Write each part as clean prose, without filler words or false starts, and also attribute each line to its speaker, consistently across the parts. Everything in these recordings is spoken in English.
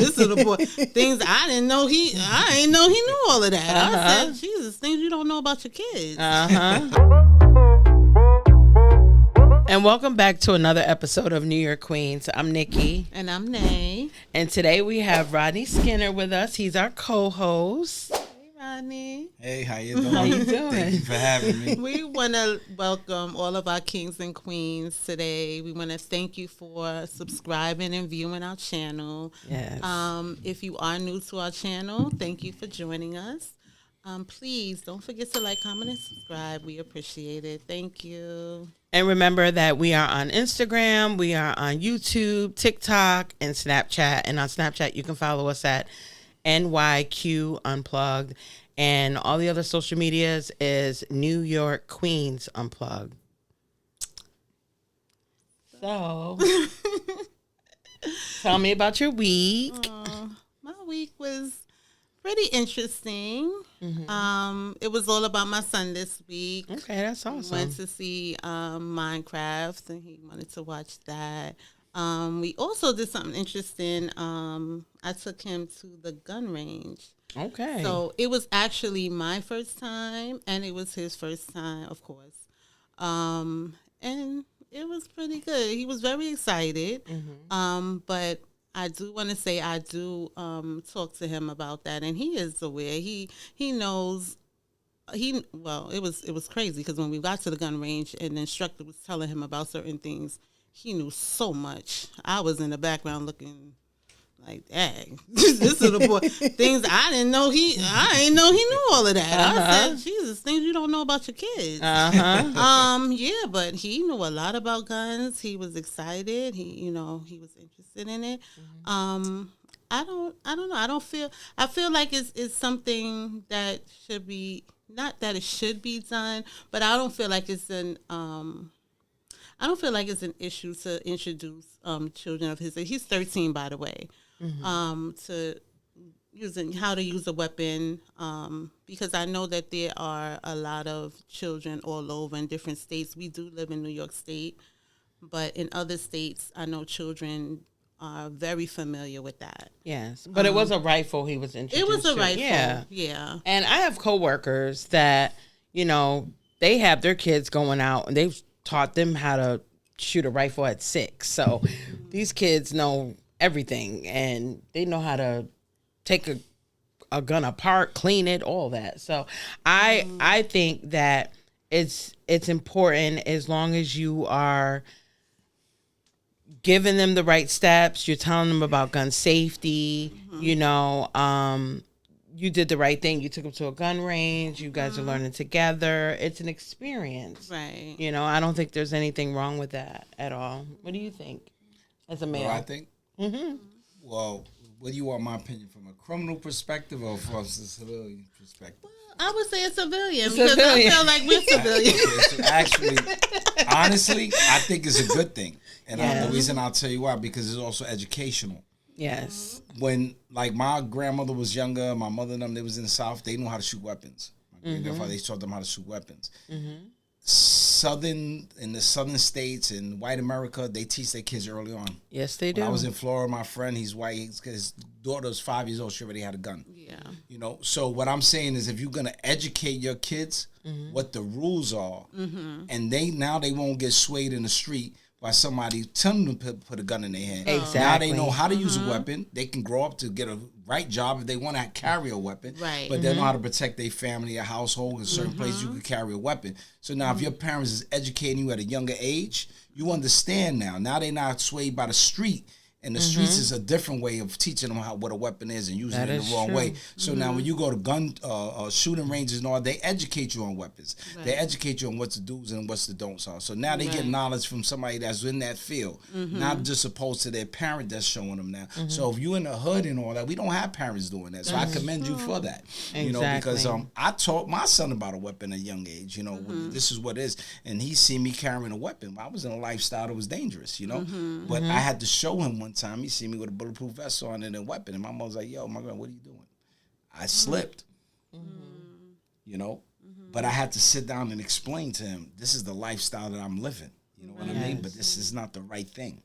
Speaker 1: This little boy, things I didn't know I didn't know he knew all of that. I said, Jesus, things you don't know about your kids.
Speaker 2: And welcome back to another episode of New York Queens. I'm Nikki.
Speaker 1: And I'm Nay.
Speaker 2: And today we have Rodney Skinner with us. He's our co-host.
Speaker 1: Hey, Rodney.
Speaker 3: Hey, how you doing?
Speaker 2: How you doing?
Speaker 3: Thank you for having me.
Speaker 1: We want to welcome all of our kings and queens today. We want to thank you for subscribing and viewing our channel.
Speaker 2: Yes.
Speaker 1: If you are new to our channel, thank you for joining us. Please don't forget to like, comment, and subscribe. We appreciate it. Thank you.
Speaker 2: And remember that we are on Instagram, we are on YouTube, TikTok, and Snapchat. And on Snapchat, you can follow us at NYQ Unplugged. And all the other social medias is New York Queens Unplugged. So, tell me about your week.
Speaker 1: My week was pretty interesting. It was all about my son this week.
Speaker 2: Okay, that's awesome.
Speaker 1: Went to see Minecraft, and he wanted to watch that. We also did something interesting. I took him to the gun range.
Speaker 2: Okay.
Speaker 1: So it was actually my first time, and it was his first time, of course. And it was pretty good. He was very excited. But I do want to say I do talk to him about that, and he is aware. He knows. It was crazy because when we got to the gun range and the instructor was telling him about certain things, he knew so much. I was in the background looking like, dang, this little boy, things I didn't know I didn't know he knew all of that. I said, Jesus, things you don't know about your kids. Yeah, but he knew a lot about guns. He was excited. He was interested in it. I don't know. I feel like it's something that should be, not that it should be done, but I don't feel like it's an issue to introduce children of his age. He's 13, by the way. To using how to use a weapon, because I know that there are a lot of children all over in different states. We do live in New York State, but in other states, I know children are very familiar with that.
Speaker 2: Yes, but it was a rifle he was introduced to.
Speaker 1: It was a rifle,
Speaker 2: yeah. And I have coworkers that, they have their kids going out, and they've taught them how to shoot a rifle at 6. So these kids know everything, and they know how to take a gun apart, clean it, all that. So I think that it's important, as long as you are giving them the right steps, you're telling them about gun safety, you did the right thing. You took them to a gun range. You guys are learning together. It's an experience.
Speaker 1: Right.
Speaker 2: I don't think there's anything wrong with that at all. What do you think as a male?
Speaker 3: Well, I think, well, what do you want my opinion, from a criminal perspective or from a civilian perspective?
Speaker 1: I would say a civilian, because I feel like we're civilians.
Speaker 3: Okay, so actually, honestly, I think it's a good thing. And the reason I'll tell you why, because it's also educational.
Speaker 2: Yes.
Speaker 3: When, like, my grandmother was younger, my mother and them, they was in the South, they knew how to shoot weapons. My great-grandfather, they taught them how to shoot weapons. In the southern states, in white America, they teach their kids early on.
Speaker 2: Yes, they do.
Speaker 3: When I was in Florida, my friend, he's white, his daughter's 5 years old, she already had a gun.
Speaker 1: Yeah.
Speaker 3: So what I'm saying is, if you're going to educate your kids what the rules are, and they won't get swayed in the street by somebody telling them to put a gun in their hand.
Speaker 2: Exactly.
Speaker 3: Now they know how to use a weapon. They can grow up to get a right job if they want to carry a weapon.
Speaker 1: Right.
Speaker 3: But they know how to protect their family, their household. In certain places, you can carry a weapon. So now if your parents is educating you at a younger age, you understand now. Now they're not swayed by the street. And the streets is a different way of teaching them what a weapon is and using it in the wrong way. So now when you go to gun shooting ranges and all, they educate you on weapons. Right. They educate you on what the do's and what's the don'ts are. So now they get knowledge from somebody that's in that field, not just opposed to their parent that's showing them now. So if you in the hood and all that, we don't have parents doing that. So I commend you for that.
Speaker 2: Exactly.
Speaker 3: Because I taught my son about a weapon at a young age. This is what it is. And he seen me carrying a weapon. I was in a lifestyle that was dangerous, But I had to show him one time. He see me with a bulletproof vest on and a weapon, and my mom was like, "Yo, my God, what are you doing?" I slipped, but I had to sit down and explain to him, "This is the lifestyle that I'm living." You know what I mean? But this is not the right thing.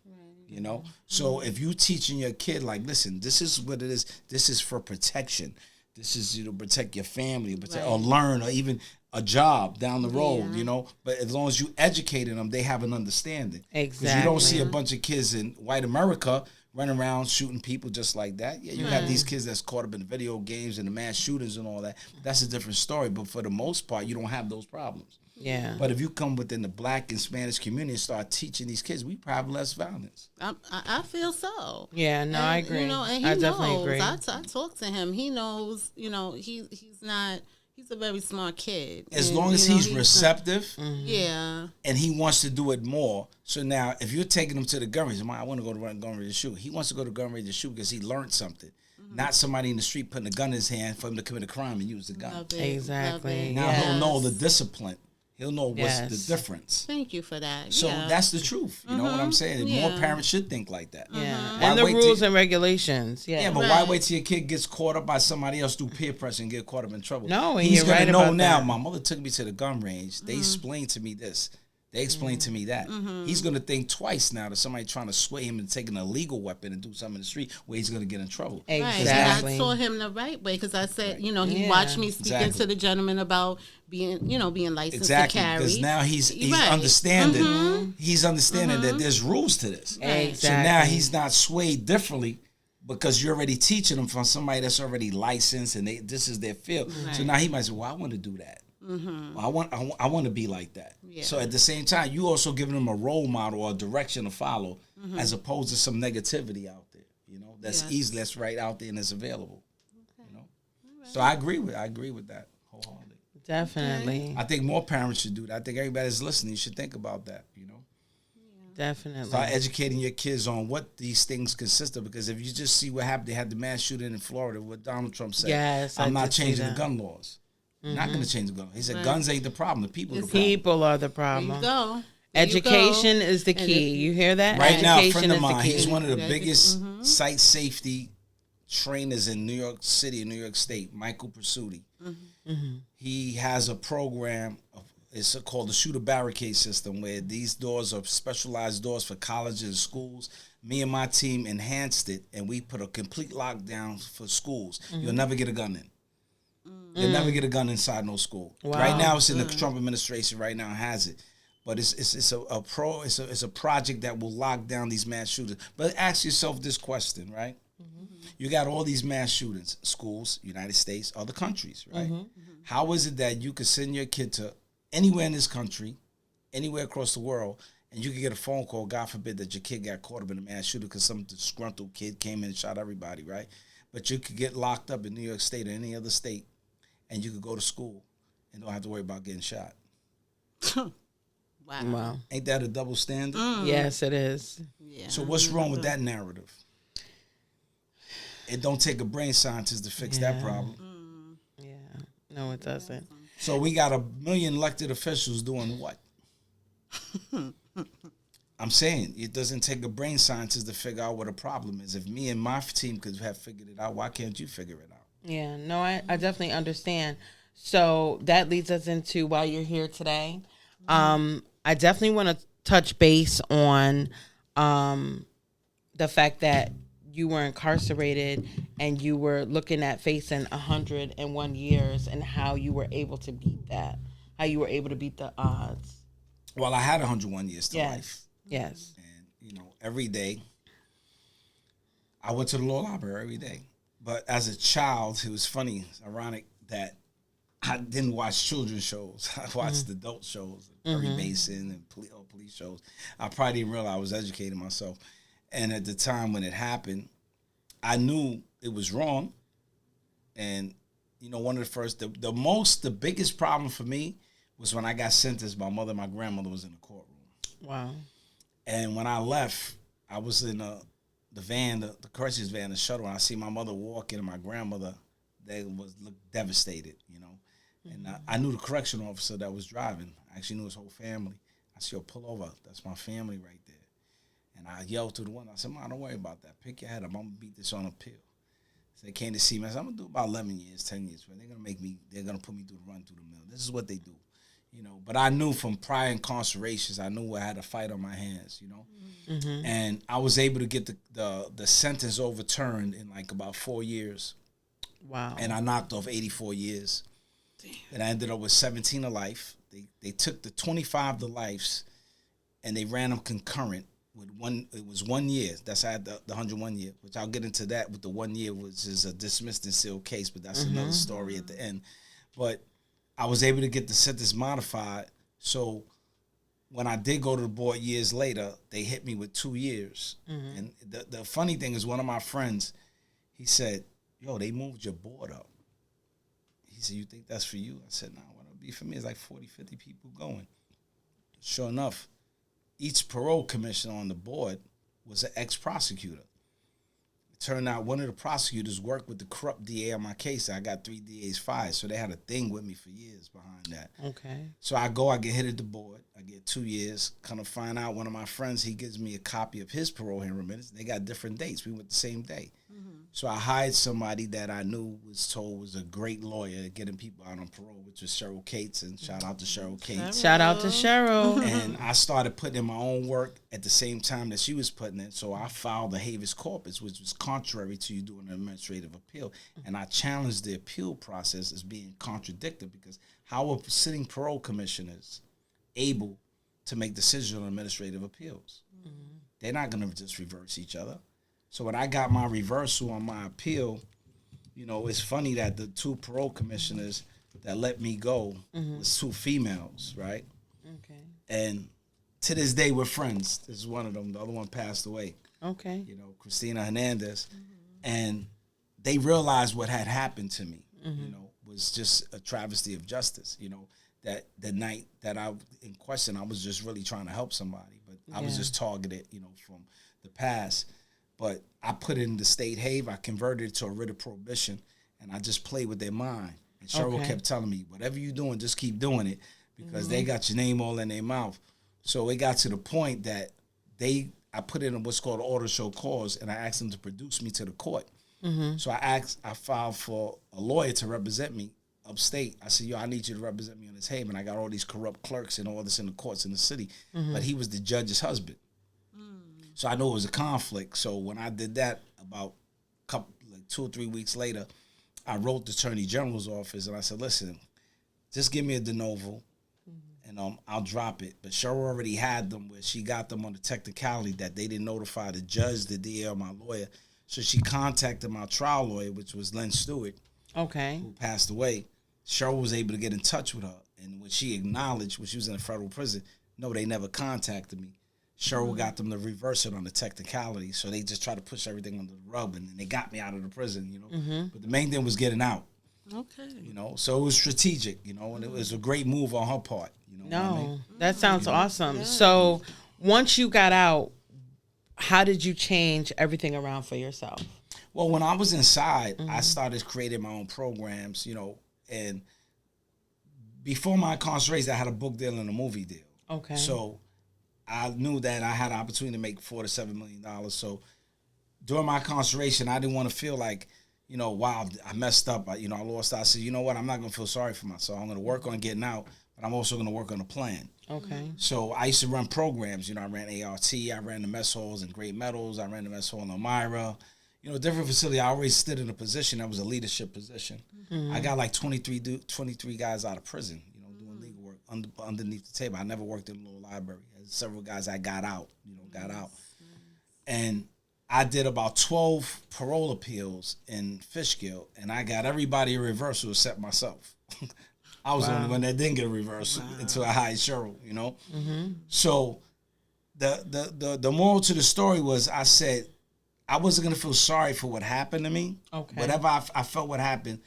Speaker 3: You know, so if you teaching your kid like, listen, this is what it is. This is for protection. This is protect your family, or learn, or even a job down the road. You know, but as long as you educating them, they have an understanding.
Speaker 2: Exactly.
Speaker 3: Because you don't see a bunch of kids in white America running around shooting people just like that. Yeah, you have these kids that's caught up in video games and the mass shootings and all that. That's a different story. But for the most part, you don't have those problems.
Speaker 2: Yeah.
Speaker 3: But if you come within the Black and Spanish community and start teaching these kids, we probably have less violence.
Speaker 1: I feel so.
Speaker 2: Yeah, no, I agree.
Speaker 1: You know, and he
Speaker 2: I
Speaker 1: knows.
Speaker 2: definitely agree.
Speaker 1: I talk to him. He knows. You know, he's not. He's a very smart kid.
Speaker 3: As long as he's receptive,
Speaker 1: yeah,
Speaker 3: and he wants to do it more. So now, if you're taking him to the gun range, I want to go to the gun range to shoot. He wants to go to the gun range to shoot because he learned something. Not somebody in the street putting a gun in his hand for him to commit a crime and use the gun.
Speaker 1: Love it.
Speaker 2: Exactly.
Speaker 3: Now he'll know the discipline. He'll know what's the difference.
Speaker 1: Thank you for that.
Speaker 3: So that's the truth. You know what I'm saying?
Speaker 1: Yeah.
Speaker 3: More parents should think like that.
Speaker 2: Yeah.
Speaker 3: Why
Speaker 2: And the
Speaker 3: wait
Speaker 2: rules and regulations. Yeah.
Speaker 3: Yeah, but why wait till your kid gets caught up by somebody else through peer pressure and get caught up in trouble?
Speaker 2: No, and
Speaker 3: he's
Speaker 2: you're
Speaker 3: gonna
Speaker 2: right
Speaker 3: know
Speaker 2: about
Speaker 3: now.
Speaker 2: that.
Speaker 3: My mother took me to the gun range. They explained to me this. They explained to me that. He's gonna think twice now that somebody trying to sway him and take an illegal weapon and do something in the street where he's gonna get in trouble.
Speaker 2: Exactly.
Speaker 1: Right. I saw him the right way because I said, you know, he watched me speaking to the gentleman about being, you know, being licensed to carry.
Speaker 3: Because now he's understanding. He's understanding that there's rules to this.
Speaker 2: Exactly.
Speaker 3: So now he's not swayed differently because you're already teaching him from somebody that's already licensed and this is their field. So now he might say, well, I want to do that. Well, I want to be like that. Yeah. So at the same time, you also giving them a role model or a direction to follow, as opposed to some negativity out there. You know, that's easy, that's right out there and it's available. Okay. You know, so I agree with that wholeheartedly.
Speaker 2: Definitely.
Speaker 3: I think more parents should do that. I think everybody that's listening should think about that. You know,
Speaker 2: definitely.
Speaker 3: Start educating your kids on what these things consist of. Because if you just see what happened, they had the mass shooting in Florida. What Donald Trump said.
Speaker 2: Yes,
Speaker 3: I'm not changing the gun laws. Not going to change the gun. He said guns ain't the problem. The people are the problem.
Speaker 2: People are the problem.
Speaker 1: There you go.
Speaker 2: Education is the key. You hear that?
Speaker 3: Right now, a
Speaker 2: Education
Speaker 3: friend of mine,
Speaker 2: is the key.
Speaker 3: he's one of the biggest site safety trainers in New York City and New York State, Michael Pursuti. He has a program, it's called the Shooter Barricade System, where these doors are specialized doors for colleges and schools. Me and my team enhanced it, and we put a complete lockdown for schools. You'll never get a gun in. You'll never get a gun inside no school. Wow. Right now, it's in the Trump administration. Right now, has it, but it's a project that will lock down these mass shooters. But ask yourself this question, right? You got all these mass shootings, schools, United States, other countries, right? How is it that you could send your kid to anywhere in this country, anywhere across the world, and you could get a phone call, God forbid, that your kid got caught up in a mass shooter because some disgruntled kid came in and shot everybody, right? But you could get locked up in New York State or any other state, and you could go to school and don't have to worry about getting shot.
Speaker 1: Wow.
Speaker 3: Ain't that a double standard?
Speaker 2: Yes, it is.
Speaker 1: Yeah.
Speaker 3: So what's wrong with that narrative? It don't take a brain scientist to fix that problem.
Speaker 2: Yeah. No, it doesn't.
Speaker 3: So we got 1 million elected officials doing what? I'm saying it doesn't take a brain scientist to figure out what a problem is. If me and my team could have figured it out, why can't you figure it out?
Speaker 2: Yeah, no, I definitely understand. So that leads us into why you're here today. I definitely want to touch base on the fact that you were incarcerated and you were looking at facing 101 years and how you were able to beat that, how you were able to beat the odds.
Speaker 3: Well, I had 101 years to life.
Speaker 2: Yes.
Speaker 3: And, every day, I went to the law library every day. But as a child, it was funny, ironic that I didn't watch children's shows. I watched adult shows, Perry Mason and police shows. I probably didn't realize I was educating myself. And at the time when it happened, I knew it was wrong. And, one of the first, the biggest problem for me was when I got sentenced. My mother and my grandmother was in the courtroom.
Speaker 2: Wow. And
Speaker 3: when I left, I was in the van, the crisis van, the shuttle, and I see my mother walking and my grandmother, they looked devastated, And I knew the correctional officer that was driving. I actually knew his whole family. I said, yo, pull over. That's my family right there. And I yelled to the one. I said, Mom, don't worry about that. Pick your head up. I'm going to beat this on appeal. So they came to see me. I said, I'm going to do about 11 years, 10 years. They're going to put me through the run through the mill. This is what they do. you know. But I knew from prior incarcerations, I knew I had a fight on my hands, you know.
Speaker 2: Mm-hmm.
Speaker 3: And I was able to get the sentence overturned in like about 4 years.
Speaker 2: Wow.
Speaker 3: And I knocked off 84 years. Damn. And I ended up with 17 to life. They took the 25 to lives and they ran them concurrent with one. It was 1 year. That's how I had the 101 year, which I'll get into that with the 1 year, which is a dismissed and sealed case, but that's another story at the end. But I was able to get the sentence modified. So when I did go to the board years later, they hit me with 2 years. And the funny thing is, one of my friends, he said, yo, they moved your board up. He said, you think that's for you? I said, no, what it'll be for me is like 40, 50 people going. Sure enough, each parole commissioner on the board was an ex-prosecutor. It turned out one of the prosecutors worked with the corrupt DA on my case. I got 3 DAs fired, so they had a thing with me for years behind that.
Speaker 2: Okay.
Speaker 3: So I get hit at the board. I get 2 years. Kind of find out one of my friends, he gives me a copy of his parole hearing minutes. They got different dates. We went the same day. So I hired somebody that I knew was a great lawyer getting people out on parole, which was Cheryl Cates, and shout out to Cheryl Cates.
Speaker 2: Shout out to Cheryl.
Speaker 3: And I started putting in my own work at the same time that she was putting in. So I filed the habeas corpus, which was contrary to you doing an administrative appeal. And I challenged the appeal process as being contradictory, because how are sitting parole commissioners able to make decisions on administrative appeals? They're not going to just reverse each other. So when I got my reversal on my appeal, you know, it's funny that the 2 parole commissioners that let me go was 2 females, right?
Speaker 2: Okay.
Speaker 3: And to this day, we're friends. This is one of them. The other one passed away.
Speaker 2: Okay.
Speaker 3: You know, Christina Hernandez. And they realized what had happened to me, you know, was just a travesty of justice. You know, that the night that I in question, I was just really trying to help somebody, but I was just targeted, you know, from the past. But I put it in the state have. I converted it to a writ of prohibition, and I just played with their mind. And Cheryl kept telling me, whatever you're doing, just keep doing it, because they got your name all in their mouth. So it got to the point that I put in what's called an order to show cause, and I asked them to produce me to the court. So I filed for a lawyer to represent me upstate. I said, yo, I need you to represent me on this have. And I got all these corrupt clerks and all this in the courts in the city. But he was the judge's husband. So I knew it was a conflict. So when I did that, about 2 or 3 weeks later, I wrote the Attorney General's office and I said, listen, just give me a de novo and I'll drop it. But Cheryl already had them where she got them on the technicality that they didn't notify the judge, the DA, or my lawyer. So she contacted my trial lawyer, which was Len Stewart, who passed away. Cheryl was able to get in touch with her. And when she acknowledged, when she was in a federal prison, no, they never contacted me. Cheryl got them to reverse it on the technicality, so they just tried to push everything under the rug, and then they got me out of the prison, you know. But the main thing was getting out. Okay. You know, so it was strategic, you know, and it was a great move on her part. You know.
Speaker 2: No,
Speaker 3: what I mean?
Speaker 2: that sounds awesome. Yeah. So once you got out, how did you change everything around for yourself?
Speaker 3: Well, when I was inside, I started creating my own programs, you know, and before my incarceration, I had a book deal and a movie deal. Okay. So I knew that I had an opportunity to make $4 to $7 million. So during my incarceration, I didn't want to feel like, you know, wow, I messed up. I lost. I said, you know what? I'm not going to feel sorry for myself. I'm going to work on getting out, but I'm also going to work on a plan. Okay. So I used to run programs. You know, I ran ART. I ran the mess halls in Great Meadows. I ran the mess hall in Elmira. You know, different facility. I always stood in a position that was a leadership position. I got like 23 guys out of prison, you know, doing legal work underneath the table. I never worked in a little library. Several guys I got out. And I did about 12 parole appeals in Fishkill, and I got everybody a reversal except myself. I was the only one that didn't get a reversal until I hired Cheryl, you know? So the moral to the story was I said I wasn't going to feel sorry for what happened to me. Okay. Whatever I felt what happened,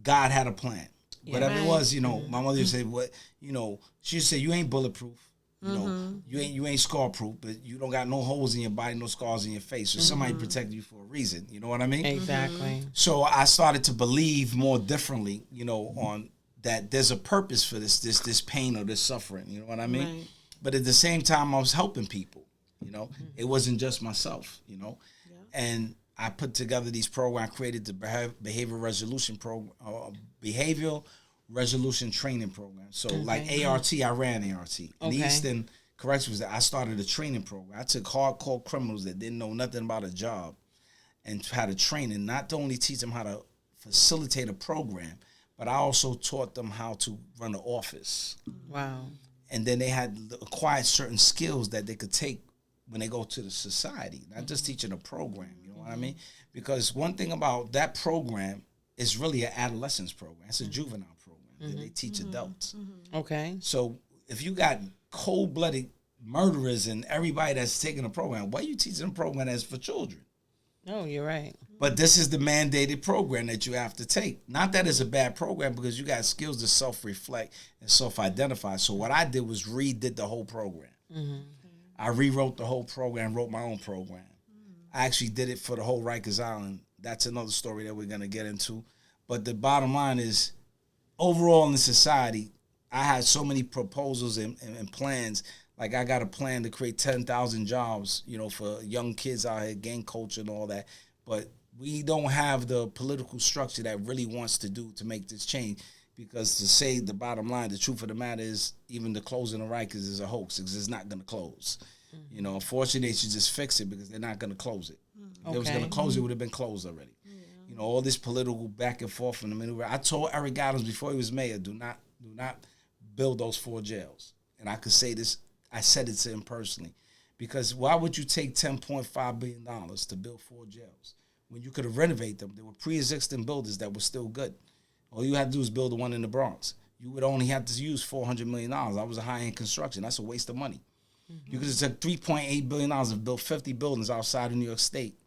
Speaker 3: God had a plan. Yeah, whatever it was, you know, my mother used to say, "What, you know," she used to say, "You ain't bulletproof. You know, you ain't scar proof, but you don't got no holes in your body, no scars in your face. So somebody protected you for a reason. You know what I mean?"
Speaker 2: Exactly.
Speaker 3: So I started to believe more differently, you know, on that there's a purpose for this pain or this suffering. You know what I mean? Right. But at the same time, I was helping people. You know, it wasn't just myself. You know, and I put together these programs. I created the behavioral resolution program, behavioral resolution training program. So like
Speaker 2: Okay.
Speaker 3: ART, I ran ART. And
Speaker 2: Okay.
Speaker 3: Eastern Corrections was that I started a training program. I took hardcore criminals that didn't know nothing about a job and how to train and not to only teach them how to facilitate a program, but I also taught them how to run an office.
Speaker 2: Wow.
Speaker 3: And then they had acquired certain skills that they could take when they go to the society, not just teaching a program, you know what I mean? Because one thing about that program is really an adolescence program. It's a juvenile program that they teach adults.
Speaker 2: Okay.
Speaker 3: So if you got cold-blooded murderers and everybody that's taking a program, why are you teaching a program that's for children?
Speaker 2: No, you're right.
Speaker 3: But this is the mandated program that you have to take. Not that it's a bad program because you got skills to self-reflect and self-identify. So what I did was redid the whole program. I rewrote the whole program, wrote my own program. I actually did it for the whole Rikers Island. That's another story that we're going to get into. But the bottom line is, overall in the society, I had so many proposals and plans. Like I got a plan to create 10,000 jobs, you know, for young kids out here, gang culture and all that. But we don't have the political structure that really wants to do to make this change. Because to say the bottom line, the truth of the matter is, even the closing of Rikers is a hoax because it's not going to close. You know, unfortunately, they should just fix it because they're not going to close it. If they was going to close it, would have been closed already. You know, all this political back and forth in the middle. I told Eric Adams before he was mayor, do not build those 4 jails. And I could say this, I said it to him personally. Because why would you take $10.5 billion to build 4 jails when you could have renovated them? There were pre-existing buildings that were still good. All you had to do is build the one in the Bronx. You would only have to use $400 million. That was a high-end construction. That's a waste of money. You could have took $3.8 billion and built 50 buildings outside of New York State,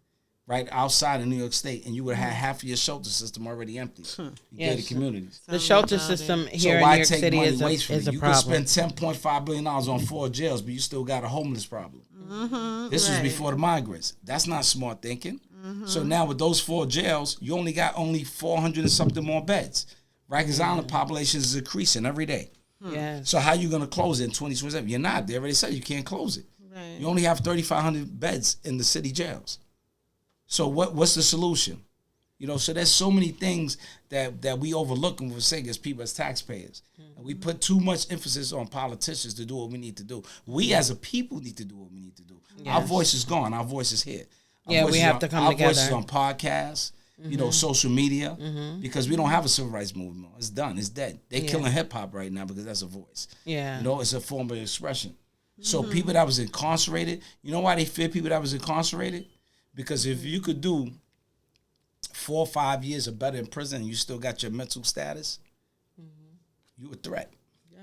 Speaker 3: right outside of New York State, and you would have had half of your shelter system already empty. Gated communities.
Speaker 2: The shelter system here in New York City is a
Speaker 3: You
Speaker 2: problem.
Speaker 3: could spend $10.5 billion on 4 jails, but you still got a homeless problem. This was before the migrants. That's not smart thinking. So now with those 4 jails, you only got 400 and something more beds. Rikers Island population is increasing every day.
Speaker 2: Yes.
Speaker 3: So how you going to close it in 2027? You're not. They already said you can't close it.
Speaker 1: Right.
Speaker 3: You only have 3,500 beds in the city jails. So what's the solution? You know, so there's so many things that we overlook and we're saying as people, as taxpayers. And we put too much emphasis on politicians to do what we need to do. We as a people need to do what we need to do.
Speaker 2: Yes.
Speaker 3: Our voice is gone. Our voice is here.
Speaker 2: Yeah, we have to come together.
Speaker 3: Our voice is on podcasts, you know, social media, because we don't have a civil rights movement. It's done. It's dead. They're killing hip-hop right now because that's a voice.
Speaker 2: Yeah.
Speaker 3: You know, it's a form of expression. So people that was incarcerated, you know why they fear people that was incarcerated? Because if you could do 4 or 5 years or better in prison and you still got your mental status, you a threat.
Speaker 1: Yes.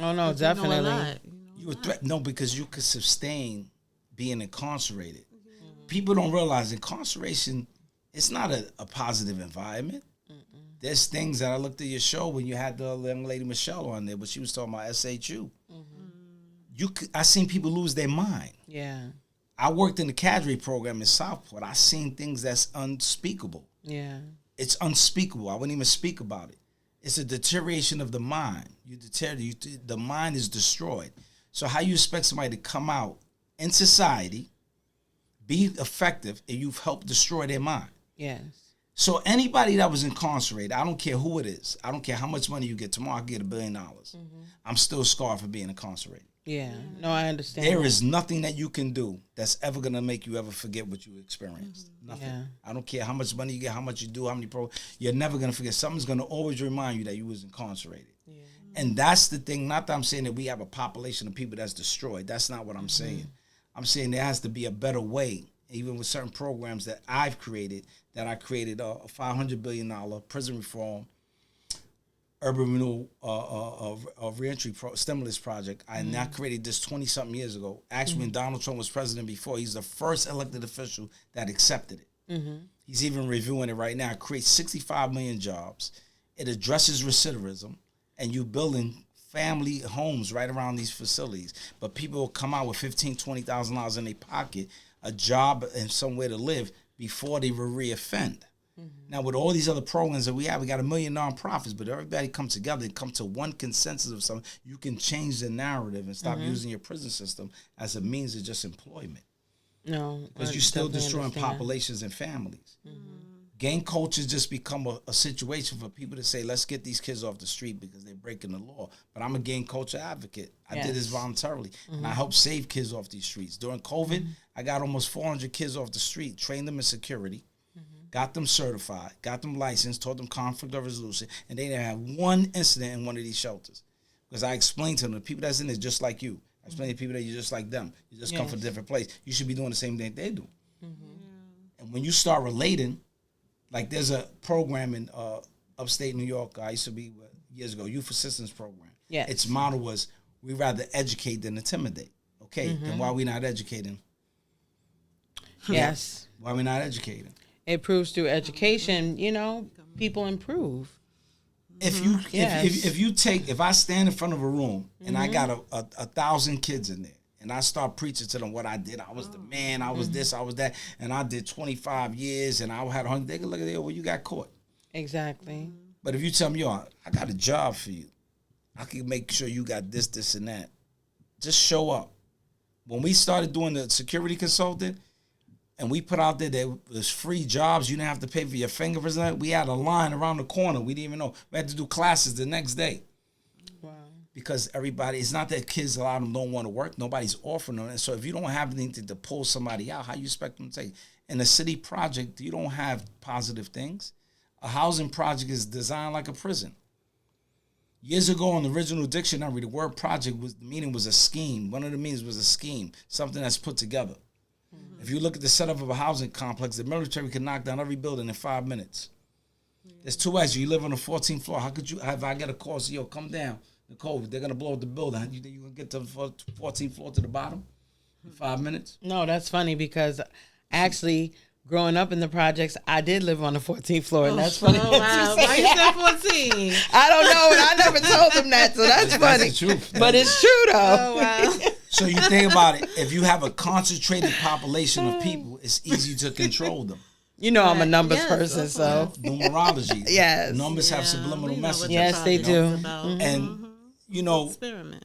Speaker 2: Oh, no, definitely.
Speaker 3: You a threat. No, because you could sustain being incarcerated. People don't realize incarceration, it's not a positive environment. There's things that I looked at your show when you had the young lady Michelle on there, but she was talking about SHU. I seen people lose their mind.
Speaker 2: Yeah.
Speaker 3: I worked in the cadre program in Southport. I seen things that's unspeakable.
Speaker 2: Yeah.
Speaker 3: It's unspeakable. I wouldn't even speak about it. It's a deterioration of the mind. The mind is destroyed. So how you expect somebody to come out in society, be effective, and you've helped destroy their mind?
Speaker 2: Yes.
Speaker 3: So anybody that was incarcerated, I don't care who it is. I don't care how much money you get. Tomorrow I get $1 billion. I'm still scarred for being incarcerated.
Speaker 2: Yeah. No, I understand.
Speaker 3: There is nothing that you can do that's ever going to make you ever forget what you experienced. Nothing.
Speaker 2: Yeah.
Speaker 3: I don't care how much money you get, how much you do, how many you're never going to forget. Something's going to always remind you that you was incarcerated. Yeah. And that's the thing. Not that I'm saying that we have a population of people that's destroyed. That's not what I'm saying. I'm saying there has to be a better way, even with certain programs that I've created, that I created a $500 billion prison reform, urban renewal of reentry stimulus project. I now created this 20-something years ago. Actually, when Donald Trump was president before, he's the first elected official that accepted it. He's even reviewing it right now. It creates 65 million jobs. It addresses recidivism, and you building family homes right around these facilities. But people will come out with $15,000, $20,000 in their pocket, a job and somewhere to live before they will reoffend. Now, with all these other programs that we have, we got 1 million nonprofits, but everybody come together and come to one consensus of something. You can change the narrative and stop using your prison system as a means of just employment.
Speaker 2: No.
Speaker 3: Because you're still destroying populations and families. gang culture just become a situation for people to say, let's get these kids off the street because they're breaking the law. But I'm a gang culture advocate. I did this voluntarily. And I helped save kids off these streets. During COVID, I got almost 400 kids off the street, trained them in security, got them certified, got them licensed, taught them conflict of resolution, and they didn't have one incident in one of these shelters. Because I explained to them, the people that's in there just like you. I explained to people that you're just like them. You just come from a different place. You should be doing the same thing they do. And when you start relating, like there's a program in upstate New York I used to be with years ago, Youth Assistance Program. Yeah. Its motto was, we rather educate than intimidate. Okay, then why are we not educating?
Speaker 2: Yes.
Speaker 3: Why are we not educating?
Speaker 2: It proves through education, you know, people improve.
Speaker 3: If you if I stand in front of a room and I got a 1,000 kids in there and I start preaching to them what I did, I was the man, I was this, I was that, and I did 25 years and I had 100, they can look at it, well, you got caught.
Speaker 2: Exactly.
Speaker 3: But if you tell me, yo, I got a job for you, I can make sure you got this, this, and that. Just show up. When we started doing the security consultant, and we put out there was free jobs, you didn't have to pay for your fingerprints, we had a line around the corner. We didn't even know. We had to do classes the next day. Wow. Because everybody, it's not that kids, a lot of them don't want to work. Nobody's offering them. And so if you don't have anything to pull somebody out, how you expect them to take? In a city project, you don't have positive things. A housing project is designed like a prison. Years ago in the original dictionary, the word project the meaning was a scheme. One of the meanings was a scheme, something that's put together. If you look at the setup of a housing complex, the military can knock down every building in 5 minutes. There's two ways. You live on the 14th floor. How could you, if I get a call, say, yo, come down, Nicole, they're going to blow up the building. You think you can get to the 14th floor to the bottom in 5 minutes?
Speaker 2: No, that's funny because actually, growing up in the projects, I did live on the 14th floor, and that's funny.
Speaker 1: Oh, wow. Why you said 14?
Speaker 2: I don't know, and I never told them that, so that's funny.
Speaker 3: That's the truth.
Speaker 2: But it's true, though.
Speaker 1: Oh, wow.
Speaker 3: So you think about it, if you have a concentrated population of people, it's easy to control them.
Speaker 2: You know I'm a numbers person, so.
Speaker 3: Numerology.
Speaker 2: Yes.
Speaker 3: Numbers have subliminal messages.
Speaker 2: Yes, they do.
Speaker 3: And, you know,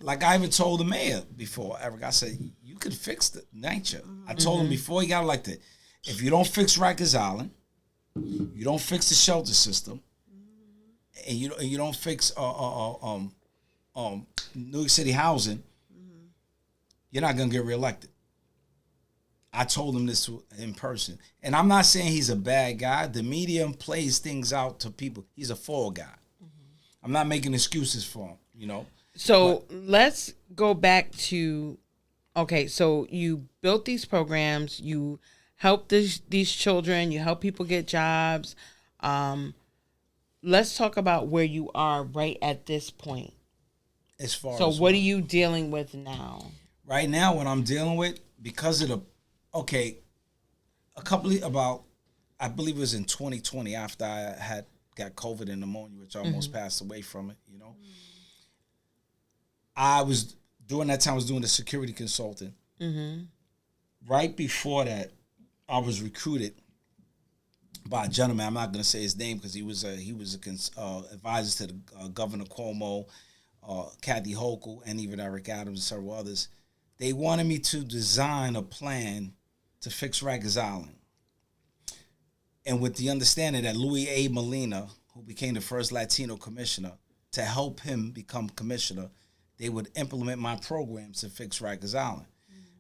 Speaker 3: like I even told the mayor before, Eric, I said, you could fix the nature. I told him before he got elected, if you don't fix Rikers Island, you don't fix the shelter system, and you don't fix New York City housing, you're not going to get reelected. I told him this in person. And I'm not saying he's a bad guy. The media plays things out to people. He's a fall guy. I'm not making excuses for him, you know.
Speaker 2: So let's go back to, okay, so you built these programs, you help these children, you help people get jobs. Let's talk about where you are right at this point.
Speaker 3: As far
Speaker 2: so
Speaker 3: as
Speaker 2: what are you dealing with now?
Speaker 3: Right now, what I'm dealing with, because of I believe it was in 2020 after I got COVID and pneumonia, which I almost passed away from it, you know. During that time, I was doing the security consulting. Right before that, I was recruited by a gentleman. I'm not going to say his name because he was a advisor to the Governor Cuomo, Kathy Hochul, and even Eric Adams and several others. They wanted me to design a plan to fix Rikers Island. And with the understanding that Louis A. Molina, who became the first Latino commissioner, to help him become commissioner, they would implement my programs to fix Rikers Island.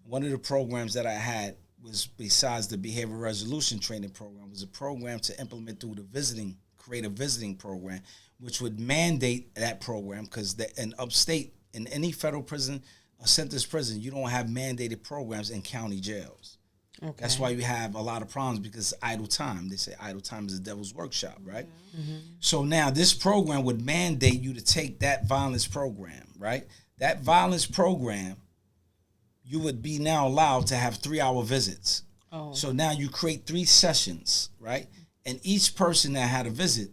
Speaker 3: One of the programs that I had was, besides the behavior resolution training program, was a program to implement through create a visiting program, which would mandate that program, because in upstate, in any federal prison, a sentence prison, you don't have mandated programs in county jails. Okay. That's why you have a lot of problems, because idle time. They say idle time is the devil's workshop, right? So now this program would mandate you to take that violence program, right? That violence program, you would be now allowed to have 3-hour visits. So now you create 3 sessions, right? And each person that had a visit,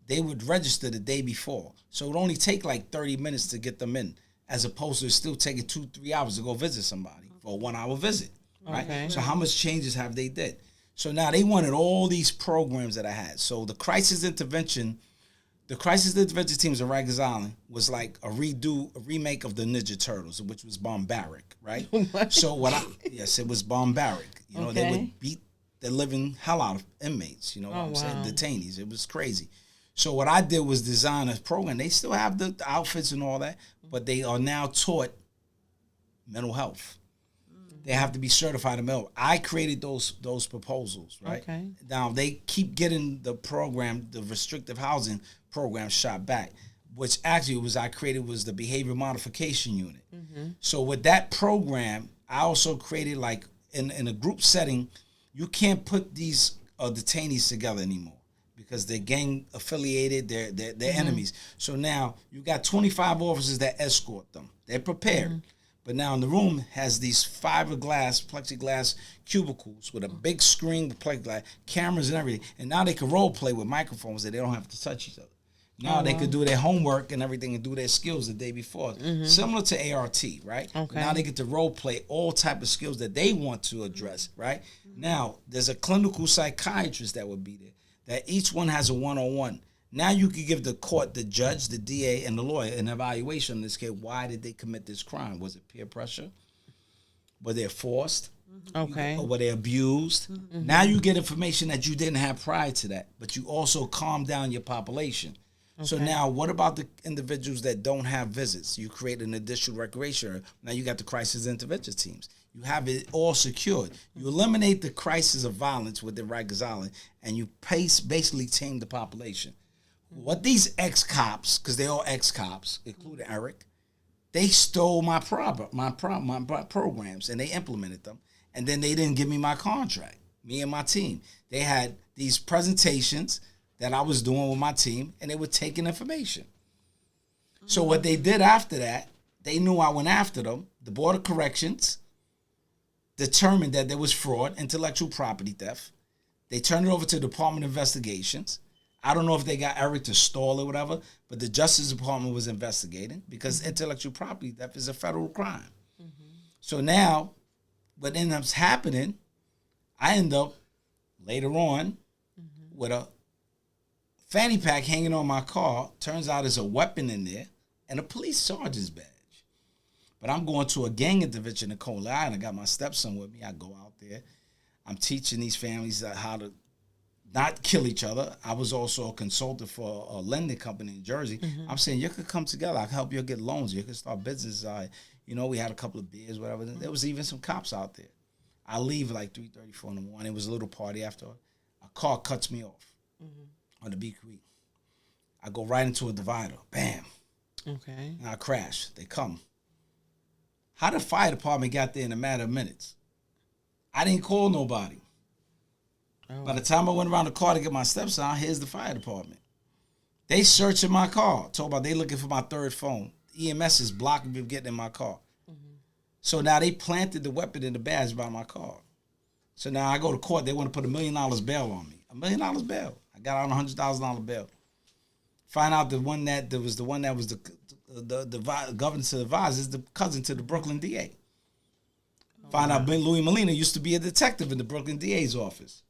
Speaker 3: they would register the day before. So it would only take like 30 minutes to get them in, as opposed to still taking 2-3 hours to go visit somebody for a 1-hour visit, right? Okay. So how much changes have they did? So now they wanted all these programs that I had. So the crisis intervention teams in Rikers Island was like a remake of the Ninja Turtles, which was barbaric, right? So yes, it was barbaric. You know, they would beat the living hell out of inmates. You know what I'm saying?
Speaker 2: Wow.
Speaker 3: Detainees. It was crazy. So what I did was design a program. They still have the outfits and all that, but they are now taught mental health. They have to be certified in mental. I created those proposals, right?
Speaker 2: Okay.
Speaker 3: Now they keep getting the program, the restrictive housing program, shot back, which actually I created was the behavior modification unit. So with that program, I also created like in a group setting, you can't put these detainees together anymore because they're gang affiliated, they're enemies. So now you got 25 officers that escort them. They're prepared. But now in the room has these plexiglass cubicles with a big screen with plexiglass, cameras and everything. And now they can role play with microphones that they don't have to touch each other. Now they could do their homework and everything and do their skills the day before. Similar to ART, right?
Speaker 2: Okay.
Speaker 3: Now they get to role play all type of skills that they want to address, right? Now there's a clinical psychiatrist that would be there. That each one has a one-on-one. Now you could give the court, the judge, the DA, and the lawyer an evaluation in this case. Why did they commit this crime? Was it peer pressure? Were they forced?
Speaker 2: Okay.
Speaker 3: Or were they abused? Now you get information that you didn't have prior to that, but you also calm down your population. So now what about the individuals that don't have visits? You create an additional recreation area. Now you got the crisis intervention teams. You have it all secured. You eliminate the crisis of violence within Rikers Island, and you basically tame the population. What these ex-cops, because they're all ex-cops, including Eric, they stole my programs and they implemented them. And then they didn't give me my contract, me and my team. They had these presentations that I was doing with my team, and they were taking information. So what they did after that, they knew I went after them. The Board of Corrections determined that there was fraud, intellectual property theft. They turned it over to the Department of Investigations. I don't know if they got Eric to stall or whatever, but the Justice Department was investigating because intellectual property theft is a federal crime. So now, what ends up happening, I end up later on with a fanny pack hanging on my car. Turns out there's a weapon in there and a police sergeant's badge. But I'm going to a gang intervention in Coney Island. I got my stepson with me. I go out there. I'm teaching these families how to not kill each other. I was also a consultant for a lending company in Jersey. I'm saying you could come together. I can help you get loans. You could start business. We had a couple of beers, whatever. There was even some cops out there. I leave like 3:34 in the morning. It was a little party after. A car cuts me off on the B Creek. I go right into a divider. Bam.
Speaker 2: Okay.
Speaker 3: And I crash. They come. How the fire department got there in a matter of minutes? I didn't call nobody.
Speaker 2: Oh.
Speaker 3: By the time I went around the car to get my stepson, here's the fire department. They searching my car. Talk about they looking for my third phone. EMS is blocking me from getting in my car. So now they planted the weapon in the badge by my car. So now I go to court. They want to put $1 million bail on me. $1 million bail. I got out on $100,000 bail. Find out the one that was the governor to the advisor is the cousin to the Brooklyn DA. Find out Louis Molina used to be a detective in the Brooklyn DA's office.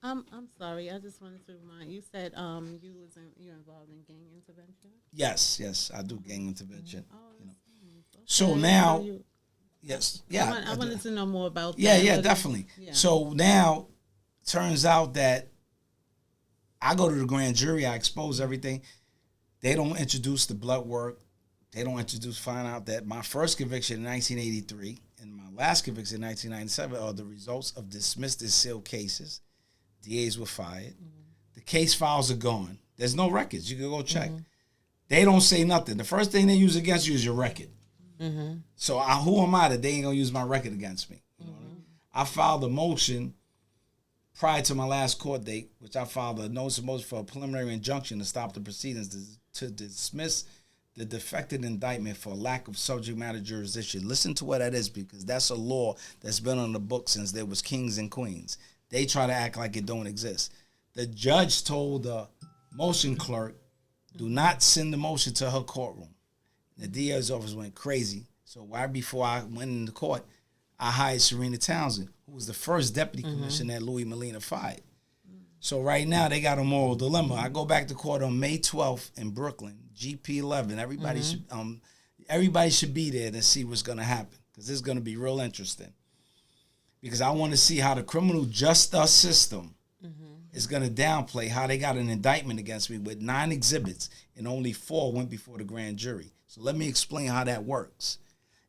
Speaker 1: I'm sorry. I just wanted to remind you. Said you're involved in gang intervention.
Speaker 3: Yes, I do gang intervention.
Speaker 1: Oh, okay.
Speaker 3: So now, yes, yeah.
Speaker 1: I wanted to know more about that.
Speaker 3: Yeah, definitely.
Speaker 1: Yeah.
Speaker 3: So now, turns out that I go to the grand jury. I expose everything. They don't introduce the blood work. They don't find out that my first conviction in 1983 and my last conviction in 1997 are the results of dismissed and sealed cases. DAs were fired. The case files are gone. There's no records. You can go check. They don't say nothing. The first thing they use against you is your record. So who am I that they ain't going to use my record against me? You know what I mean? I filed a motion prior to my last court date, which I filed a notice of motion for a preliminary injunction to stop the proceedings to dismiss the defected indictment for lack of subject matter jurisdiction. Listen to what that is, because that's a law that's been on the book since there was kings and queens. They try to act like it don't exist. The judge told the motion clerk, do not send the motion to her courtroom. The DA's office went crazy. So right before I went into court, I hired Serena Townsend, who was the first deputy commissioner that Louis Molina fired. So right now they got a moral dilemma. I go back to court on May 12th in Brooklyn, GP 11. Everybody should be there to see what's going to happen, because this is going to be real interesting. because I want to see how the criminal justice system is going to downplay how they got an indictment against me with 9 exhibits and only 4 went before the grand jury. So let me explain how that works.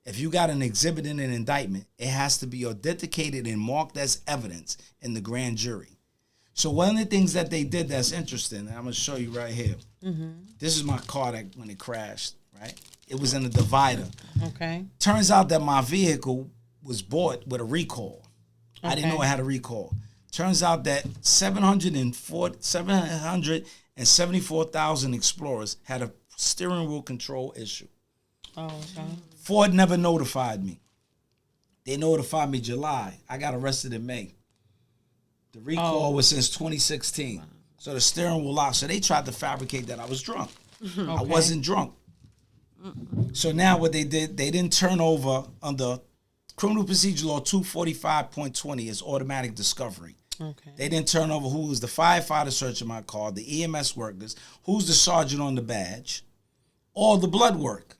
Speaker 3: If you got an exhibit in an indictment, it has to be authenticated and marked as evidence in the grand jury. So one of the things that they did that's interesting, and I'm going to show you right here. This is my car that when it crashed, right? It was in a divider.
Speaker 2: Okay.
Speaker 3: Turns out that my vehicle was bought with a recall. I didn't know it had a recall. Turns out that 774,000 Explorers had a steering wheel control issue.
Speaker 2: Oh, okay.
Speaker 3: Ford never notified me. They notified me July. I got arrested in May. The recall was since 2016. So the steering wheel locked. So they tried to fabricate that I was drunk.
Speaker 2: Okay.
Speaker 3: I wasn't drunk. So now what they did, they didn't turn over under Criminal Procedure Law 245.20 is automatic discovery.
Speaker 2: Okay.
Speaker 3: They didn't turn over who was the firefighter searching my car, the EMS workers, who's the sergeant on the badge, or the blood work.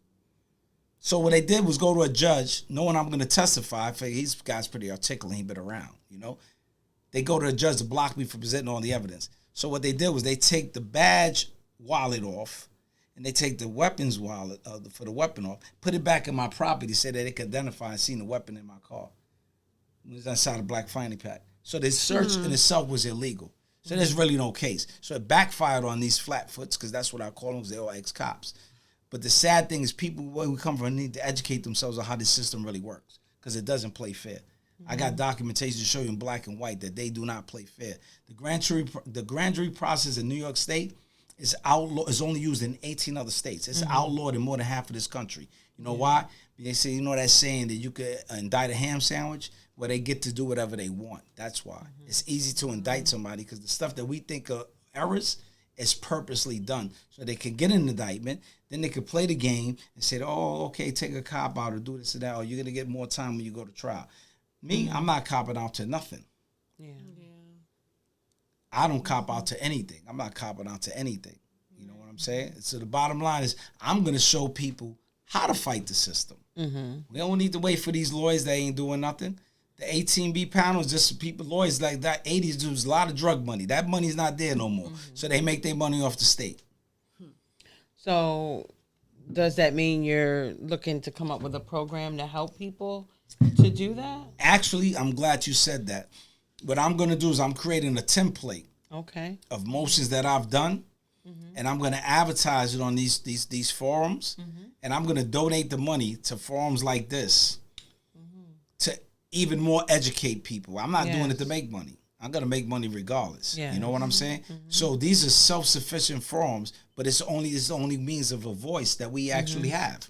Speaker 3: So what they did was go to a judge, knowing I'm going to testify. He's guy's pretty articulate. He been around, you know. They go to a judge to block me for presenting all the evidence. So what they did was they take the badge wallet off, and they take the weapons wallet for the weapon off, put it back in my property, so that they could identify and see the weapon in my car. It was inside a black fanny pack. So the search in itself was illegal. So there's really no case. So it backfired on these flatfoots, because that's what I call them, because they're all ex-cops. But the sad thing is people where we come from need to educate themselves on how this system really works, because it doesn't play fair. I got documentation to show you in black and white that they do not play fair. The grand jury process in New York State is only used in 18 other states. It's outlawed in more than half of this country. You know why? They say, you know that saying that you could indict a ham sandwich? Well, they get to do whatever they want. That's why. It's easy to indict somebody, because the stuff that we think are errors is purposely done. So they can get an indictment, then they could play the game and say, oh, okay, take a cop out or do this or that, or you're going to get more time when you go to trial. Me, I'm not copping out to nothing.
Speaker 2: Yeah.
Speaker 3: I don't cop out to anything. I'm not copping out to anything. You know what I'm saying? So the bottom line is I'm going to show people how to fight the system. We don't need to wait for these lawyers that ain't doing nothing. The 18B panel is just people, lawyers like that. 80s, there was a lot of drug money. That money's not there no more. So they make their money off the state.
Speaker 2: So does that mean you're looking to come up with a program to help people to do that? Actually,
Speaker 3: I'm glad you said that. What I'm going to do is I'm creating a template of motions that I've done, and I'm going to advertise it on these forums, and I'm going to donate the money to forums like this to even more educate people. I'm not doing it to make money. I'm going to make money regardless. You know what I'm saying? So these are self-sufficient forums, but it's the only means of a voice that we actually have.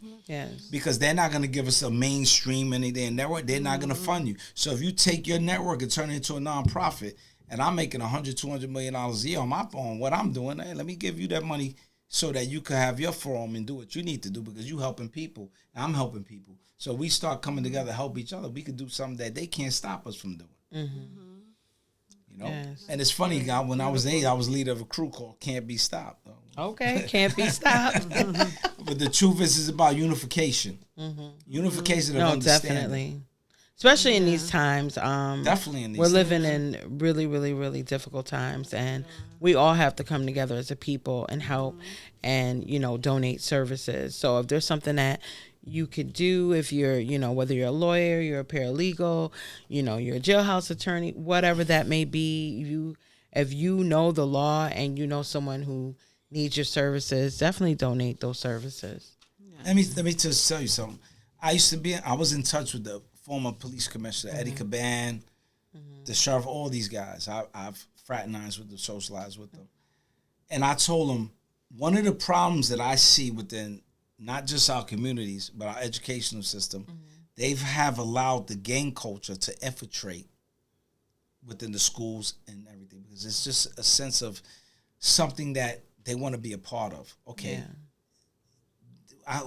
Speaker 3: Because they're not going to give us a mainstream anything network. They're not going to fund you. So if you take your network and turn it into a nonprofit, and I'm making $100-200 million a year on my phone, what I'm doing, hey, let me give you that money so that you can have your forum and do what you need to do, because you're helping people and I'm helping people. So we start coming together to help each other. We could do something that they can't stop us from doing. You know? And it's funny, God, when I was 8, I was leader of a crew called Can't Be Stopped.
Speaker 2: Okay, Can't Be Stopped.
Speaker 3: But the truth is, it's about unification. Unification of understanding.
Speaker 2: Definitely. Especially in these times.
Speaker 3: Definitely in these
Speaker 2: We're living in really, really, really difficult times. And we all have to come together as a people and help and, you know, donate services. So if there's something that you could do, if you're, you know, whether you're a lawyer, you're a paralegal, you know, you're a jailhouse attorney, whatever that may be, if you know the law and you know someone who needs your services, definitely donate those services.
Speaker 3: Let me just tell you something. I was in touch with the former police commissioner, Eddie Caban, the sheriff, all these guys. I've fraternized with them, socialized with them. And I told them, one of the problems that I see within not just our communities, but our educational system, they have allowed the gang culture to infiltrate within the schools and everything, because it's just a sense of something that they want to be a part of. Okay,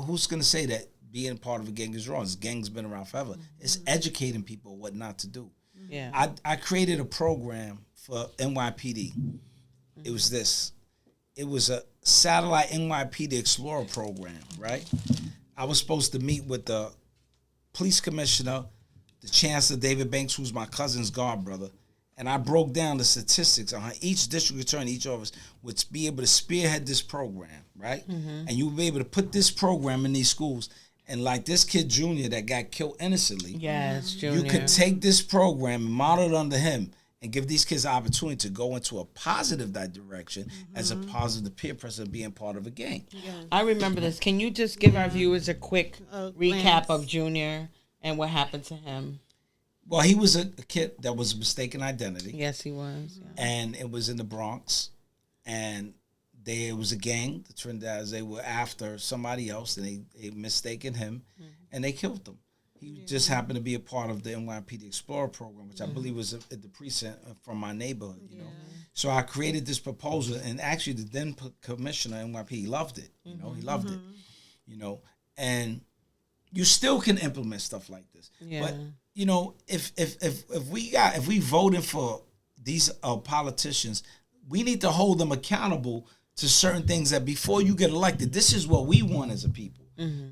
Speaker 3: who's going to say that being part of a gang is wrong? This gang's been around forever. It's educating people what not to do. I created a program for NYPD. It was this. It was a satellite NYPD Explorer program, right? I was supposed to meet with the police commissioner, the Chancellor David Banks, who's my cousin's god brother, and I broke down the statistics on how each district attorney, each office would be able to spearhead this program, right? And you would be able to put this program in these schools. And like this kid, Junior, that got killed innocently.
Speaker 2: Yes, Junior.
Speaker 3: You could take this program and model it under him and give these kids the opportunity to go into a positive direction as opposed to the peer pressure of being part of a gang.
Speaker 1: Yeah.
Speaker 2: I remember this. Can you just give our viewers a quick recap
Speaker 1: glance.
Speaker 2: of Junior and what happened to him?
Speaker 3: Well, he was a kid that was a mistaken identity.
Speaker 2: Yes, he was. Yeah.
Speaker 3: And it was in the Bronx. And it was a gang. The Trinidadians, they were after somebody else, and they mistaken him, and they killed him. He just happened to be a part of the NYPD Explorer program, which I believe was at the precinct from my neighborhood, you know. So I created this proposal, and actually the then commissioner of NYPD loved it, you know. He loved it, you know. And you still can implement stuff like this.
Speaker 2: Yeah.
Speaker 3: But, you know, if we voted for these politicians, we need to hold them accountable to certain things that before you get elected, this is what we want as a people.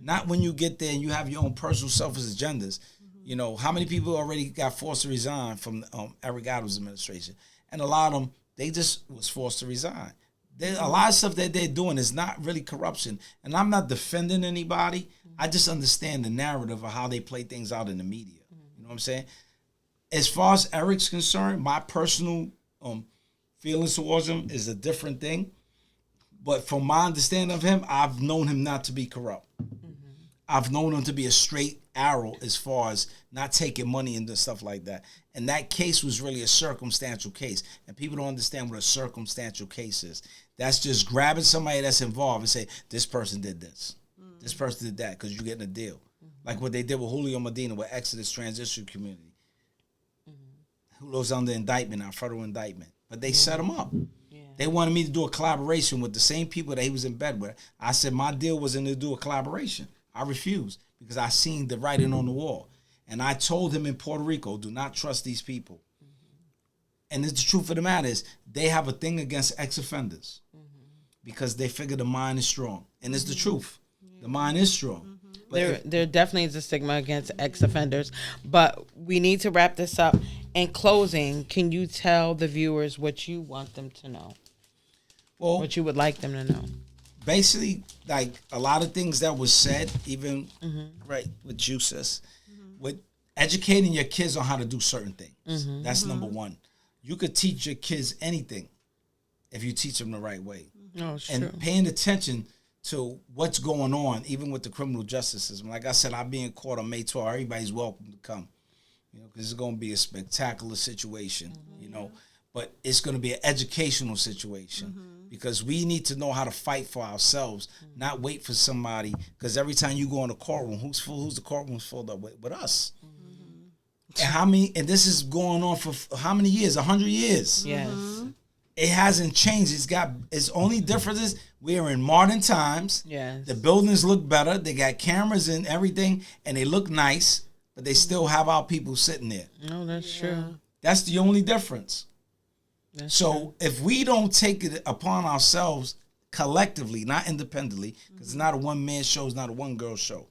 Speaker 3: Not when you get there and you have your own personal selfish agendas. You know, how many people already got forced to resign from Eric Adams' administration? And a lot of them, they just was forced to resign. A lot of stuff that they're doing is not really corruption. And I'm not defending anybody. I just understand the narrative of how they play things out in the media. You know what I'm saying? As far as Eric's concerned, my personal feelings towards him is a different thing. But from my understanding of him, I've known him not to be corrupt. I've known him to be a straight arrow as far as not taking money and stuff like that. And that case was really a circumstantial case. And people don't understand what a circumstantial case is. That's just grabbing somebody that's involved and say, this person did this. This person did that because you're getting a deal. Like what they did with Julio Medina with Exodus Transition Community. Julio's under indictment now, federal indictment. But they set him up. They wanted me to do a collaboration with the same people that he was in bed with. I said my deal wasn't to do a collaboration. I refused because I seen the writing on the wall. And I told him in Puerto Rico, do not trust these people. And the truth of the matter is, they have a thing against ex-offenders because they figure the mind is strong. And it's the truth. The mind is strong. But
Speaker 2: There definitely is a stigma against ex-offenders, but we need to wrap this up. In closing, can you tell the viewers what you want them to know?
Speaker 3: Well,
Speaker 2: what you would like them to know?
Speaker 3: Basically, like a lot of things that was said, even right with you, sis, with educating your kids on how to do certain things. That's number one. You could teach your kids anything if you teach them the right way.
Speaker 2: Oh, it's
Speaker 3: and
Speaker 2: true.
Speaker 3: Paying attention to what's going on, even with the criminal justice system. Like I said, I'll be in court on May 12th. Everybody's welcome to come, you know, because it's going to be a spectacular situation, you know. But it's going to be an educational situation because we need to know how to fight for ourselves, not wait for somebody. Because every time you go in the courtroom, who's the courtroom's filled up with us? And this is going on for how many years? 100 years.
Speaker 2: Yes.
Speaker 3: It hasn't changed. Its only difference is we are in modern times.
Speaker 2: Yes.
Speaker 3: The buildings look better. They got cameras and everything, and they look nice, but they still have our people sitting there.
Speaker 2: No, that's true.
Speaker 3: That's the only difference.
Speaker 2: That's
Speaker 3: So
Speaker 2: true.
Speaker 3: if we don't take it upon ourselves collectively, not independently, because it's not a one-man show, it's not a one-girl show.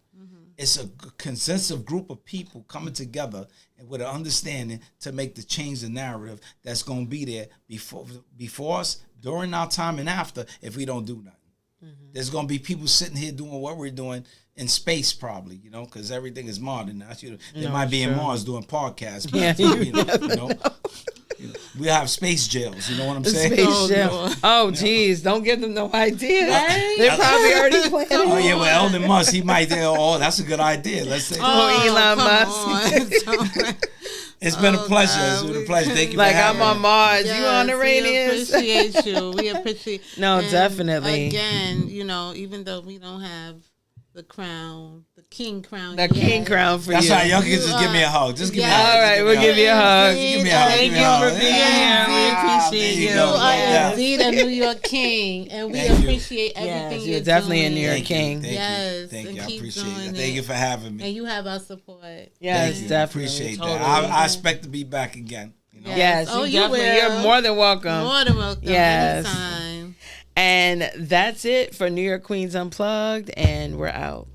Speaker 3: It's a consensus group of people coming together and with an understanding to make the change the narrative that's going to be there before us, during our time, and after if we don't do nothing. There's going to be people sitting here doing what we're doing in space probably, you know, because everything is modern now. They might be in Mars doing podcasts. But, you know, we have space jails. You know what I'm saying?
Speaker 2: Space jail. Oh, geez. Don't give them no idea. They're probably already planning.
Speaker 3: Oh, yeah, well, Elon Musk, he might think, oh, that's a good idea. Let's say.
Speaker 2: Elon Musk.
Speaker 3: It's been a pleasure. It's been a pleasure. Thank you
Speaker 2: Like
Speaker 3: for having
Speaker 2: I'm on
Speaker 3: me.
Speaker 2: Mars.
Speaker 1: Yes,
Speaker 2: you on the radius.
Speaker 1: We appreciate you. We appreciate.
Speaker 2: No,
Speaker 1: and
Speaker 2: definitely.
Speaker 1: Again, you know, even though we don't have the crown, the king crown.
Speaker 2: The king crown for
Speaker 3: That's
Speaker 2: you.
Speaker 3: right. Y'all can just give me a hug. Just give me a hug.
Speaker 2: All right, we'll give you a hug.
Speaker 3: Give me a hug.
Speaker 2: Thank
Speaker 3: Give me a
Speaker 2: you
Speaker 3: hug.
Speaker 2: for being here. We appreciate
Speaker 3: There
Speaker 2: you.
Speaker 3: you
Speaker 1: You
Speaker 3: go.
Speaker 1: are
Speaker 3: Yeah.
Speaker 1: indeed a New York king, and we
Speaker 3: Thank you.
Speaker 1: appreciate everything
Speaker 2: Yes,
Speaker 1: you're
Speaker 2: you're definitely a
Speaker 1: doing.
Speaker 2: New York
Speaker 3: Thank you.
Speaker 2: king.
Speaker 3: Thank
Speaker 1: Yes,
Speaker 3: you. Thank
Speaker 1: and
Speaker 3: you. I
Speaker 1: keep
Speaker 3: appreciate
Speaker 1: doing
Speaker 3: it.
Speaker 1: it.
Speaker 3: Thank you for having me.
Speaker 1: And you have our support.
Speaker 2: Yes,
Speaker 3: Thank you.
Speaker 2: definitely.
Speaker 3: Appreciate
Speaker 2: Totally.
Speaker 3: that. I expect to be back again. You know?
Speaker 2: Yes,
Speaker 1: Oh,
Speaker 2: you
Speaker 1: you
Speaker 2: definitely.
Speaker 1: will.
Speaker 2: You're more than welcome.
Speaker 1: More than welcome.
Speaker 2: Yes.
Speaker 1: Anytime.
Speaker 2: And that's it for New York Queens Unplugged, and we're out.